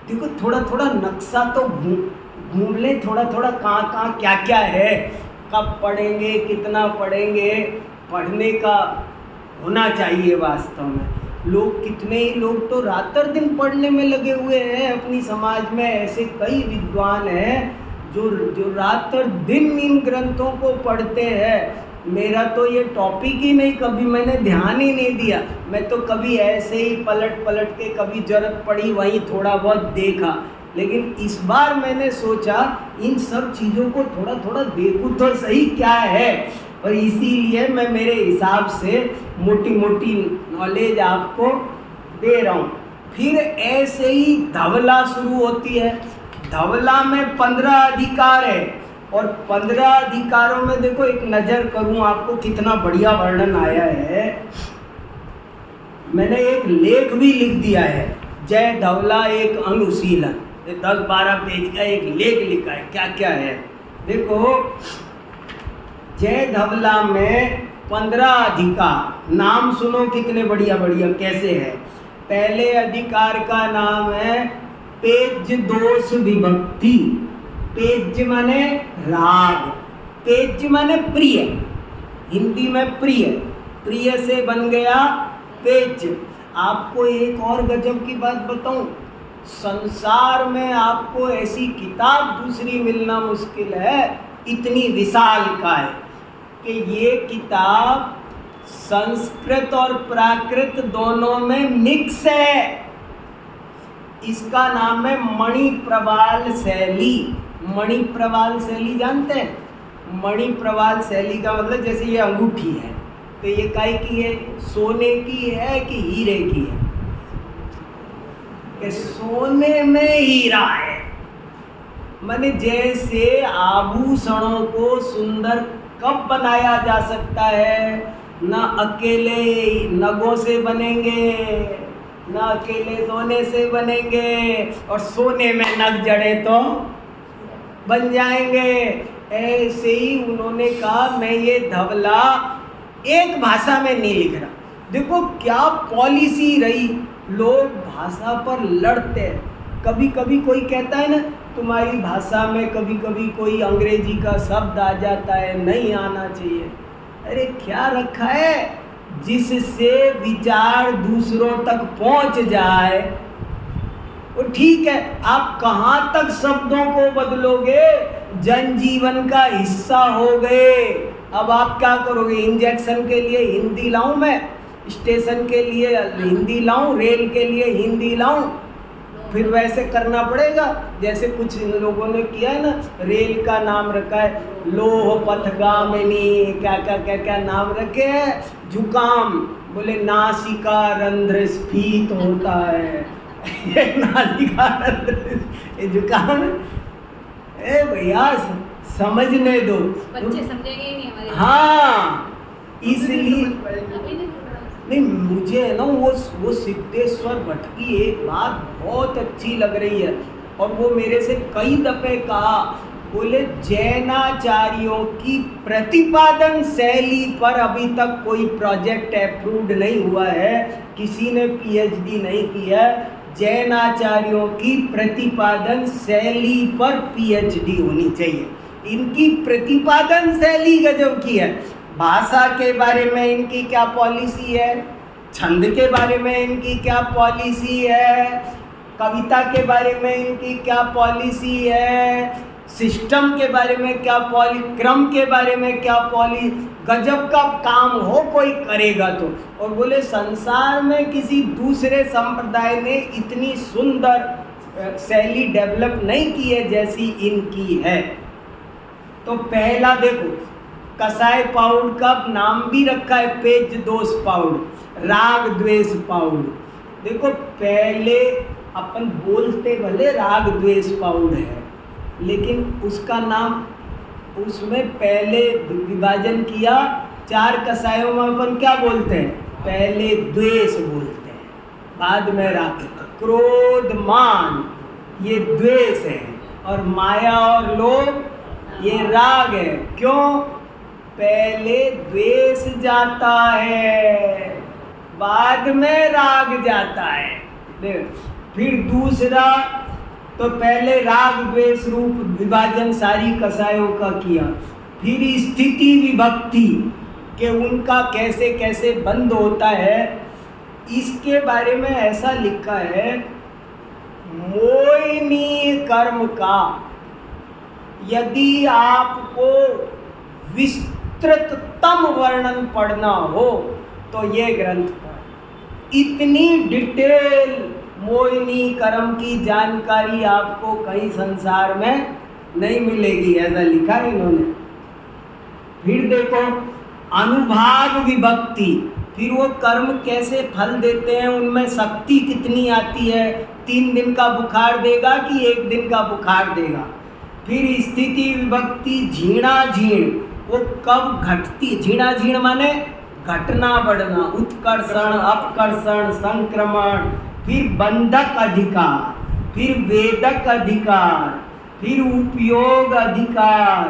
देखो थोड़ा थोड़ा नक्शा तो घूम ले, थोड़ा थोड़ा कहाँ कहाँ क्या क्या है, कब पढ़ेंगे, कितना पढ़ेंगे, पढ़ने का होना चाहिए वास्तव में। लोग कितने ही लोग तो रात दिन पढ़ने में लगे हुए हैं अपनी समाज में। ऐसे कई विद्वान हैं जो रात दिन इन ग्रंथों को पढ़ते हैं। मेरा तो ये टॉपिक ही नहीं, कभी मैंने ध्यान ही नहीं दिया। मैं तो कभी ऐसे ही पलट पलट के कभी जरूरत पड़ी वहीं थोड़ा बहुत देखा, लेकिन इस बार मैंने सोचा इन सब चीज़ों को थोड़ा थोड़ा देखूँ तो सही क्या है, और इसीलिए मैं मेरे हिसाब से मोटी मोटी नॉलेज आपको दे रहा हूँ। फिर ऐसे ही धवला शुरू होती है। धवला में 15 अधिकार है और 15 अधिकारों में देखो एक नज़र करूँ आपको कितना बढ़िया वर्णन आया है। मैंने एक लेख भी लिख दिया है, जय धवला एक अनुशीलन, 10-12 पेज का एक लेख लिखा है। क्या क्या है देखो, जय धवला में 15 अधिकार, नाम सुनो कितने बढ़िया बढ़िया कैसे है। पहले अधिकार का नाम है पेज दोष विभक्ति। पेज माने राग, पेज माने प्रिय, हिंदी में प्रिय, प्रिय से बन गया पेज। आपको एक और गजब की बात बताऊं, संसार में आपको ऐसी किताब दूसरी मिलना मुश्किल है, इतनी विशाल का है कि ये किताब संस्कृत और प्राकृत दोनों में मिक्स है। इसका नाम है मणिप्रवाल शैली। मणिप्रवाल शैली जानते हैं? मणिप्रवाल शैली का मतलब जैसे ये अंगूठी है तो ये काय की है, सोने की है कि हीरे की है? कि सोने में हीरा है। माने जैसे आभूषणों को सुंदर कब बनाया जा सकता है, ना अकेले नगों से बनेंगे, ना अकेले सोने से बनेंगे, और सोने में नग जड़े तो बन जाएंगे। ऐसे ही उन्होंने कहा मैं ये धवला एक भाषा में नहीं लिख रहा। देखो क्या पॉलिसी रही, लोग भाषा पर लड़ते हैं। कभी कभी कोई कहता है ना तुम्हारी भाषा में कभी कभी कोई अंग्रेजी का शब्द आ जाता है, नहीं आना चाहिए। अरे क्या रखा है, जिससे विचार दूसरों तक पहुंच जाए वो ठीक है। आप कहाँ तक शब्दों को बदलोगे, जनजीवन का हिस्सा हो गए। अब आप क्या करोगे, इंजेक्शन के लिए हिंदी लाऊं मैं? स्टेशन के लिए हिंदी लाऊं, रेल के लिए हिंदी लाऊं, फिर वैसे करना पड़ेगा जैसे कुछ इन लोगों ने किया है ना। रेल का नाम रखा है लोह पथगामिनी, क्या क्या क्या क्या नाम रखे हैं। जुकाम, बोले नासिका रंध्र स्फीत होता है ये नासिका रंध्र, ये जुकाम। ए भैया समझने दो, बच्चे समझेंगे ही नहीं हमारे। हाँ इसलिए अभी नहीं। नहीं, मुझे है ना वो सिद्धेश्वर भट्ट की एक बात बहुत अच्छी लग रही है, और वो मेरे से कई दफे कहा, बोले जैनाचार्यों की प्रतिपादन शैली पर अभी तक कोई प्रोजेक्ट अप्रूव्ड नहीं हुआ है, किसी ने पीएचडी नहीं की है। जैनाचार्यों की प्रतिपादन शैली पर पीएचडी होनी चाहिए। इनकी प्रतिपादन शैली गजब की है। भाषा के बारे में इनकी क्या पॉलिसी है, छंद के बारे में इनकी क्या पॉलिसी है, कविता के बारे में इनकी क्या पॉलिसी है, सिस्टम के बारे में क्या क्रम के बारे में क्या गजब का काम हो कोई करेगा तो। और बोले संसार में किसी दूसरे संप्रदाय ने इतनी सुंदर शैली डेवलप नहीं की है जैसी इनकी है। तो पहला देखो, कसाय पाउड का नाम भी रखा है पेज दोष पाउड, राग द्वेष पाउड। देखो पहले अपन बोलते भले राग द्वेष पाउड है, लेकिन उसका नाम, उसमें पहले विभाजन किया 4 कसायों में। अपन क्या बोलते हैं, पहले द्वेष बोलते हैं, बाद में राग। क्रोध मान ये द्वेष है, और माया और लोभ ये राग है। क्यों, पहले द्वेष जाता है, बाद में राग जाता है। फिर दूसरा, तो पहले राग द्वेष रूप विभाजन सारी कसायों का किया, फिर स्थिति विभक्ति के उनका कैसे कैसे बंद होता है, इसके बारे में ऐसा लिखा है, मोहिनी कर्म का यदि आपको विस्तृततम वर्णन पढ़ना हो तो ये ग्रंथ पढ़। इतनी डिटेल मोहिनी कर्म की जानकारी आपको कहीं संसार में नहीं मिलेगी, ऐसा लिखा है इन्होंने। फिर देखो अनुभाग विभक्ति, फिर वो कर्म कैसे फल देते हैं, उनमें शक्ति कितनी आती है, 3 दिन का बुखार देगा कि 1 दिन का बुखार देगा। फिर स्थिति विभक्ति झीणाझीण, वो कब घटती, झीणाझीण माने घटना बढ़ना, उत्कर्षण अपकर्षण संक्रमण। फिर बंधक अधिकार, फिर वेदक अधिकार, फिर उपयोग अधिकार।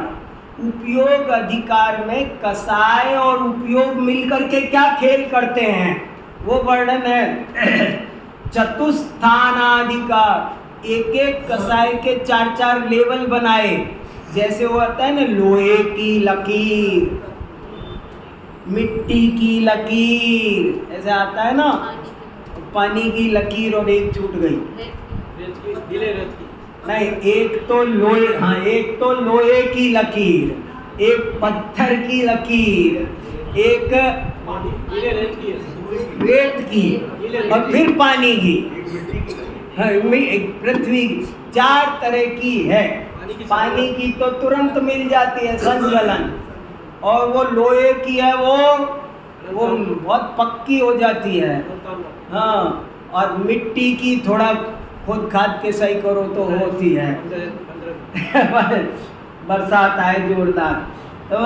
उपयोग अधिकार में कसाय और उपयोग मिलकर के क्या खेल करते हैं वो वर्णन है। चतुस्थानाधिकार, एक एक कसाय के 4-4 लेवल बनाए, जैसे वो आता है ना लोहे की लकीर, मिट्टी की लकीर, ऐसे आता है ना, पानी की लकीर और एक छूट गई, गीले रेत की नहीं, एक तो लोहे, हाँ एक तो लोहे की लकीर, एक पत्थर की लकीर, एक गीले रेत की है, रेत की, और फिर पानी की, हाँ, पृथ्वी, 4 तरह की है। पानी की तो तुरंत मिल जाती है संजलन, और वो लोहे की है वो बहुत पक्की हो जाती है, हाँ, और मिट्टी की थोड़ा खुद खाद के सही करो तो होती है। बरसात आए जोरदार। तो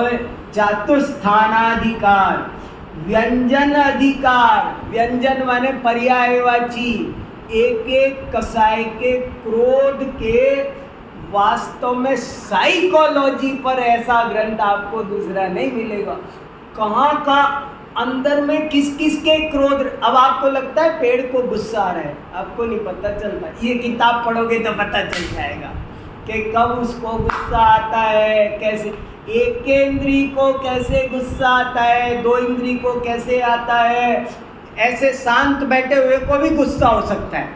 चतुस्थानाधिकार, व्यंजन अधिकार, व्यंजन माने पर्यायवाची, एक एक कसाय के क्रोध के वास्तव में साइकोलॉजी पर ऐसा ग्रंथ आपको दूसरा नहीं मिलेगा। कहाँ का अंदर में किस किस के क्रोध, अब आपको लगता है पेड़ को गुस्सा आ रहा है, आपको नहीं पता चलता, ये किताब पढ़ोगे तो पता चल जाएगा कि कब उसको गुस्सा आता है, कैसे एक इंद्री को कैसे गुस्सा आता है, 2 इंद्री को कैसे आता है, ऐसे शांत बैठे हुए को भी गुस्सा हो सकता है।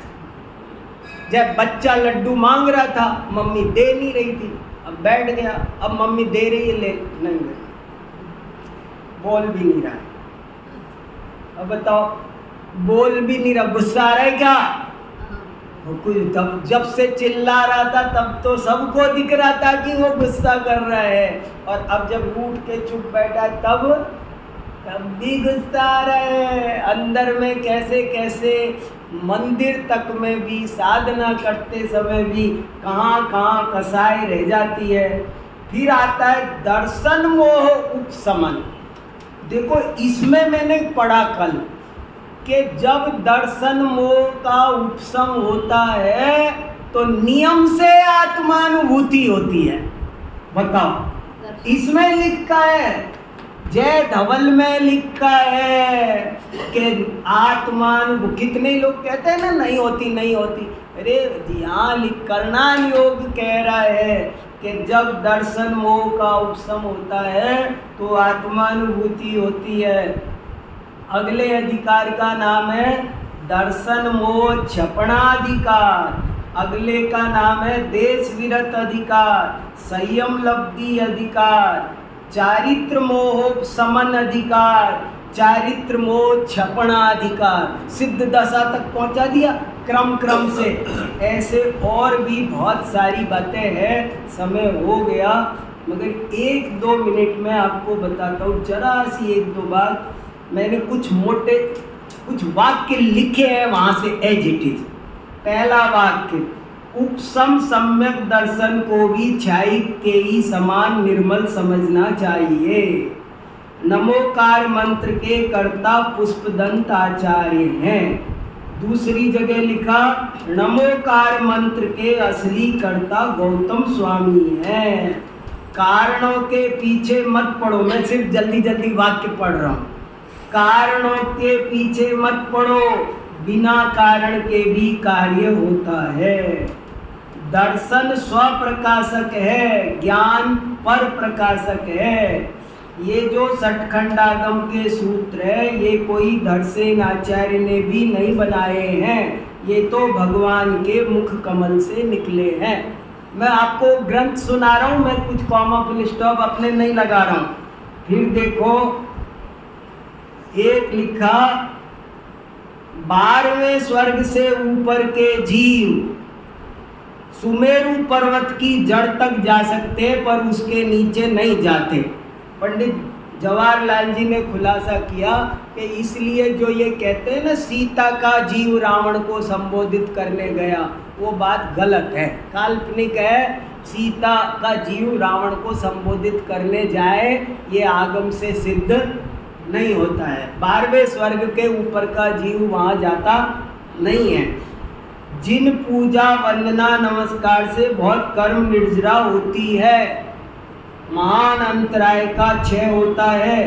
जब बच्चा लड्डू मांग रहा था, मम्मी दे नहीं रही थी, अब बैठ गया, अब मम्मी दे रही है, ले नहीं, बोल भी नहीं रहा है, अब बताओ, बोल भी नहीं रहा, गुस्सा आ रहा है क्या? हाँ। वो कुछ तब जब से चिल्ला रहा था तब तो सबको दिख रहा था कि वो गुस्सा कर रहा है, और अब जब रूठ के चुप बैठा है तब भी गुस्सा आ रहा है। अंदर में कैसे कैसे मंदिर तक में भी साधना करते समय भी कहाँ कहाँ कसाई रह जाती है। फिर आता है दर्शन मोह उपशमन। देखो इसमें मैंने पढ़ा कल कि जब दर्शन मोह का उपशम होता है तो नियम से आत्मानुभूति होती है। बताओ, इसमें लिखा है, जय धवल में लिखा है कि आत्मान, कितने लोग कहते हैं ना नहीं होती नहीं होती। अरे यहाँ करणान योग कह रहा है कि जब दर्शन मोह का उपशम होता है तो आत्मानुभूति होती है। अगले अधिकार का नाम है दर्शन मोह क्षपणाधिकार। अगले का नाम है देश विरत अधिकार, संयम लब्धि अधिकार, चारित्र मोहोपशमन अधिकार, चारित्र मोह क्षपणाधिकार। सिद्ध दशा तक पहुंचा दिया क्रम क्रम से। ऐसे और भी बहुत सारी बातें हैं, समय हो गया मगर 1-2 मिनट में आपको बताता हूँ जरा सी 1-2 बात। मैंने कुछ मोटे कुछ वाक्य लिखे हैं वहाँ से एज इट इज। पहला वाक्य, उपशम सम्यक दर्शन को भी क्षायिक के ही समान निर्मल समझना चाहिए। नमोकार मंत्र के कर्ता पुष्पदंत आचार्य हैं। दूसरी जगह लिखा, नमोकार मंत्र के असली कर्ता गौतम स्वामी हैं। कारणों के पीछे मत पड़ो, मैं सिर्फ जल्दी जल्दी वाक्य पढ़ रहा हूँ। कारणों के पीछे मत पड़ो, बिना कारण के भी कार्य होता है। दर्शन स्वप्रकाशक है, ज्ञान पर प्रकाशक है। ये जो सठखंडागम के सूत्र है ये कोई धड़सेन आचार्य ने भी नहीं बनाए हैं, ये तो भगवान के मुख कमल से निकले हैं। मैं आपको ग्रंथ सुना रहा हूँ, मैं कुछ कॉमा फुल स्टॉप अपने नहीं लगा रहा हूँ। फिर देखो, एक लिखा, 12वें स्वर्ग से ऊपर के जीव सुमेरु पर्वत की जड़ तक जा सकते पर उसके नीचे नहीं जाते। पंडित जवाहरलाल जी ने खुलासा किया कि इसलिए जो ये कहते हैं ना सीता का जीव रावण को संबोधित करने गया, वो बात गलत है, काल्पनिक है। सीता का जीव रावण को संबोधित करने जाए ये आगम से सिद्ध नहीं होता है। 12वें स्वर्ग के ऊपर का जीव वहाँ जाता नहीं है। जिन पूजा वंदना नमस्कार से बहुत कर्म निर्जरा होती है, महान अंतराय का क्षय होता है।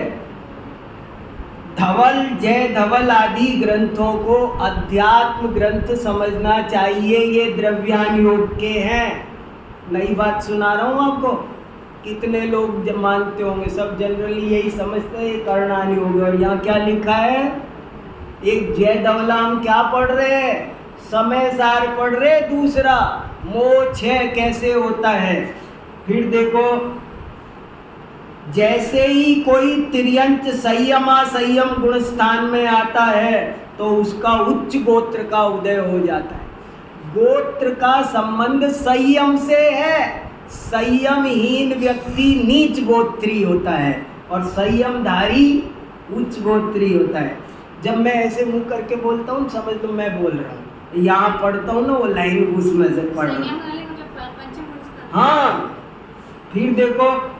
धवल, जय धवल आदि ग्रंथों को अध्यात्म ग्रंथ समझना चाहिए, ये द्रव्यान योग के हैं। नई बात सुना रहा हूँ आपको, कितने लोग जब मानते होंगे, सब जनरली यही समझते हैं कर्णान योग। और यहाँ क्या लिखा है, एक जय धवलाम क्या पढ़ रहे हैं, समय सार पढ़ रहे, दूसरा मोह क्षय कैसे होता है। फिर देखो, जैसे ही कोई तिर्यंच संयमा संयम गुण स्थान में आता है तो उसका उच्च गोत्र का उदय हो जाता है। गोत्र का संबंध संयम से है। संयमहीन व्यक्ति नीच गोत्री होता है और संयमधारी उच्च गोत्री होता है। जब मैं ऐसे मुंह करके बोलता हूँ समझ लो मैं बोल रहा हूँ, यहाँ पढ़ता हूँ ना वो लाइन उसमें से पढ़ रहा हूँ। हाँ, फिर देखो,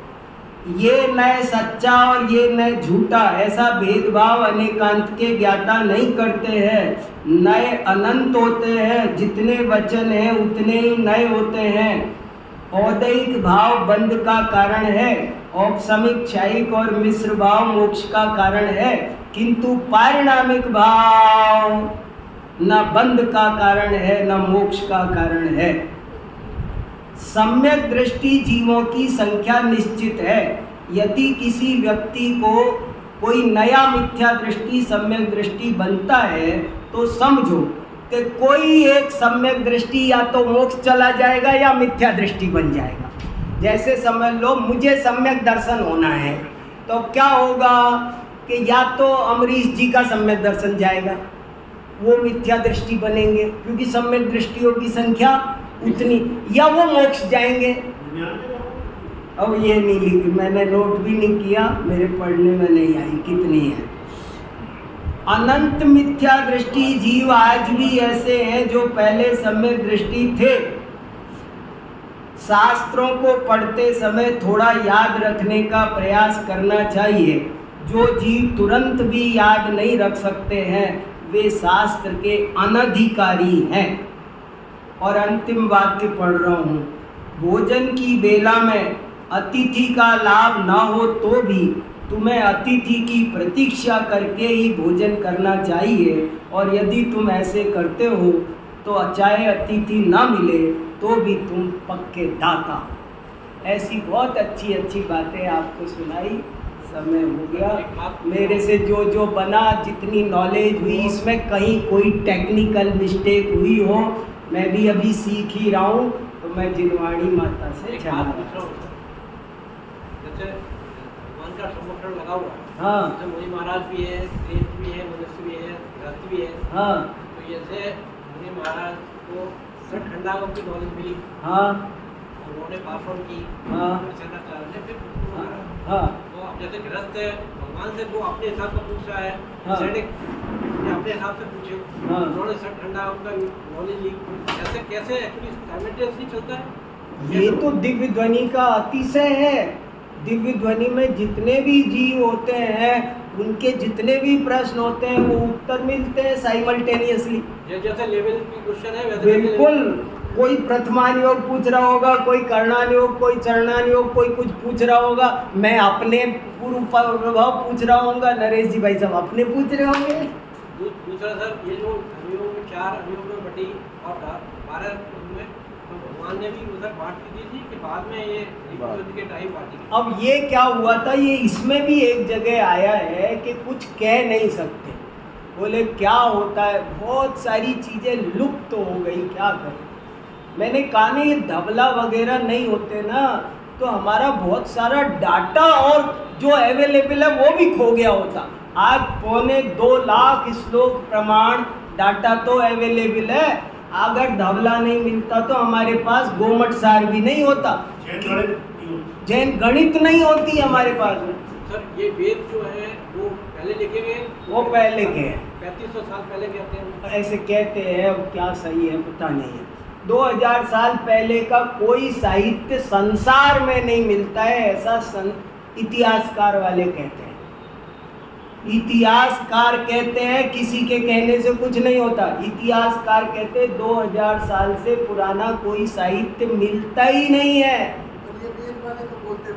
ये नए सच्चा और ये नए झूठा, ऐसा भेदभाव अनेकांत के ज्ञाता नहीं करते हैं। नए अनंत होते हैं, जितने वचन हैं उतने ही नए होते हैं। औदैहिक भाव बंध का कारण है, औपसमिक क्षयिक और मिश्र भाव मोक्ष का कारण है, किंतु पारिणामिक भाव न बंध का कारण है न मोक्ष का कारण है। सम्यक दृष्टि जीवों की संख्या निश्चित है। यदि किसी व्यक्ति को कोई नया मिथ्या दृष्टि सम्यक दृष्टि बनता है तो समझो कि कोई एक सम्यक दृष्टि या तो मोक्ष चला जाएगा या मिथ्या दृष्टि बन जाएगा। जैसे समझ लो मुझे सम्यक दर्शन होना है तो क्या होगा कि या तो अमरीश जी का सम्यक दर्शन जाएगा, वो मिथ्या दृष्टि बनेंगे क्योंकि सम्यक दृष्टियों की संख्या उतनी, या वो मोक्ष जाएंगे। अब ये नहीं लिखी, मैंने नोट भी नहीं किया, मेरे पढ़ने में नहीं आई कितनी है। अनंत मिथ्या दृष्टि जीव आज भी ऐसे हैं जो पहले सम्यक दृष्टि थे। शास्त्रों को पढ़ते समय थोड़ा याद रखने का प्रयास करना चाहिए। जो जीव तुरंत भी याद नहीं रख सकते हैं वे शास्त्र के अनधिकारी हैं। और अंतिम वाक्य पढ़ रहा हूँ। भोजन की बेला में अतिथि का लाभ न हो तो भी तुम्हें अतिथि की प्रतीक्षा करके ही भोजन करना चाहिए, और यदि तुम ऐसे करते हो तो चाहे अतिथि ना मिले तो भी तुम पक्के दाता। ऐसी बहुत अच्छी अच्छी बातें आपको सुनाई। समय हो गया। मेरे से जो जो बना, जितनी नॉलेज हुई, इसमें कहीं कोई टेक्निकल मिस्टेक हुई हो, मैं भी अभी सीख ही रहा हूँ, तो मैं जिनवाणी माता से क्षमा मांगता हूँ। जैसे भगवान का संरक्षण लगा हुआ है, हाँ जैसे मुनि महाराज भी है, श्रेष्ठ भी है, मनुष्य भी है, गृहस्थ भी है। हाँ तो जैसे मुनि महाराज को सठ खंडाओं की नॉलेज मिली, हाँ उन्होंने पास ऑन की, हाँ शंकराचार्य ने फिर हाँ तो अब जैसे गृहस्थ है, भगवान से वो अपने हिसाब से पूछ रहा है, हाँ। सैनिक ये अपने हिसाब से पूछे, हाँ। उन्होंने सठ खंडाओं का नॉलेज ली। ऐसे कैसे एक्चुअली साइमल्टेनियसली चलता है? ये तो दिव्य ध्वनि का अतिशय है। दिव्य ध्वनि में जितने भी जीव होते हैं, उनके जितने भी प्रश्न होते हैं, वो उत्तर मिलते हैं साइमल्टेनियसली। जैसे लेवल की क्वेश्चन है वैसे बिल्कुल। कोई प्रथमान योग पूछ रहा होगा, कोई कर्णान योग, कोई चरणान योग, कोई कुछ पूछ रहा होगा, मैं अपने पूर्व प्रभाव पूछ रहा होऊंगा, नरेश जी भाई साहब अपने पूछ रहे होंगे। दूसरा सर, ये जो अवयवों में 4 अवयवों में बटी और 12 में, तो भगवान ने भी उधर बांट दी थी कि बाद में ये के टाइम बांटी। अब ये क्या हुआ था, ये इसमें भी एक जगह आया है कि कुछ कह नहीं सकते। बोले क्या होता है, बहुत सारी चीज़ें लुप्त तो हो गई, क्या करें। मैंने कहा नहीं, ये धबला वगैरह नहीं होते ना, तो हमारा बहुत सारा डाटा और जो अवेलेबल है वो भी खो गया होता। आज 2.25 लाख श्लोक प्रमाण डाटा तो अवेलेबल है। अगर धवला नहीं मिलता तो हमारे पास गोमट सार भी नहीं होता, जैन गणित नहीं होती हमारे पास में। सर ये वेद जो है वो पहले लिखे गए, वो पहले के हैं, 3500 साल पहले कहते हैं, ऐसे कहते हैं। अब क्या सही है पता नहीं है। 2000 साल पहले का कोई साहित्य संसार में नहीं मिलता है, ऐसा इतिहासकार वाले कहते हैं। इतिहासकार कहते हैं, किसी के कहने से कुछ नहीं होता। इतिहासकार कहते हैं 2000 साल से पुराना कोई साहित्य मिलता ही नहीं है।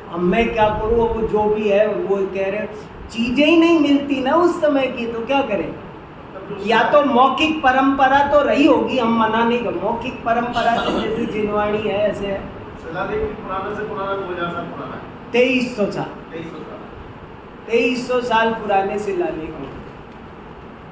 अब मैं क्या करूँ, वो जो भी है वो कह रहे, चीजें ही नहीं मिलती ना उस समय की, तो क्या करें। या तो मौखिक परंपरा तो रही होगी, हम मना नहीं कर, मौखिक परंपरा से जैसे जिनवाणी है ऐसे है। 2300 साल 2300 साल पुराने शिलालेख।